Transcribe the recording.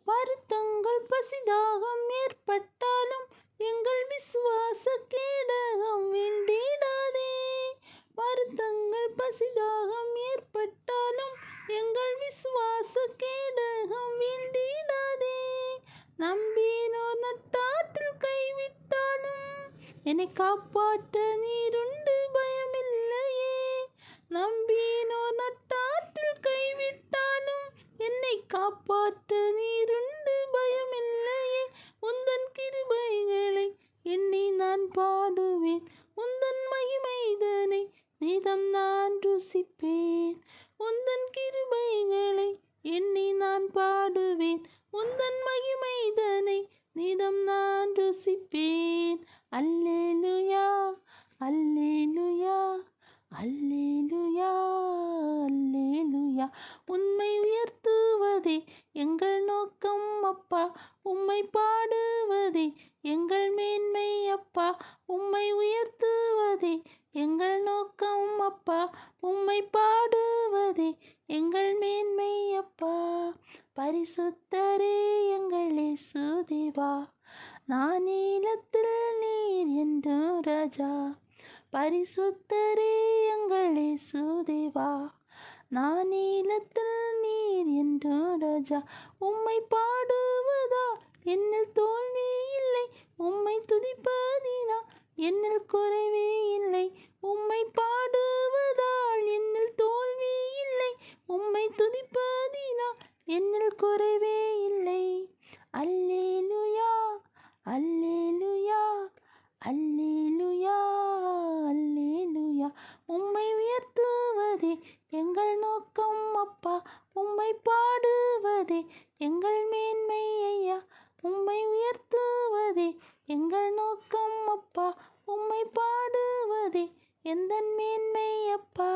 வருத்தங்கள் பசிதாகம் ஏற்பட்டாலும் எங்கள் விசுவாச கேடகம் வீழ்ந்திடாதே. வருத்தங்கள் பசிதாகம் ஏற்பட்டாலும் எங்கள் விசுவாச கேடகம் வீழ்ந்திடாதே. நம்பினோர் நட்டாற்றில் கைவிட்டாலும் என்னை காப்பாற்ற நீருண்டு பயமில்லையே. நம்பினோர் நட்டாற்றில் கைவிட்டாலும் என்னை காப்பாற்ற நீருண்டு பயமில்லையே. உந்தன் கிருபைகளை எண்ணி நான் பாடுவேன், உந்தன் மகிமைதனை நிதம் நான் ருசிப்பேன். உந்தன் கிருபைகளை எண்ணி நான் பாடுவேன், உந்தன் மகிமைதனை நிதம் நான் ருசிப்பேன். அல்லேலூயா அல்லேலூயா அல்லேலூயா அல்லேலூயா. உம்மை உயர்த்துவதே எங்கள் நோக்கம் அப்பா, உம்மை பாடுவதே எங்கள் மேன்மை அப்பா. உம்மை உயர்த்துவதே எங்கள் நோக்கம் அப்பா, உம்மை பாடுவதே எங்கள் மேன்மை அப்பா. பரிசுத்தரே எங்கள் இயேசு தேவா, நானிலத்தில் நீர் என்றும் ராஜா. பரிசுத்தரே எங்கள் இயேசு தேவா, நானிலத்தில் நீர் என்றும் ராஜா. உம்மை பாடுவதால் என்னில் தோல்வி இல்லை, உம்மை துதிப்பதினால் என்னில் குறைவே இல்லை. உம்மை பாடுவதால் என்னில் தோல்வி இல்லை, உம்மை துதிப்பதினால் என்னில் குறைவே இல்லை. அல்லேலூயா அல்லேலூயா அல்லேலூயா அல்லேலூயா. உம்மை உயர்த்துவதே எங்கள் நோக்கம் அப்பா, உம்மை பாடுவதே எங்கள் மேன்மை ஐயா. உம்மை உயர்த்துவதே எங்கள் நோக்கம் அப்பா, உம்மை பாடுவதே எந்தன் மேன்மை அப்பா.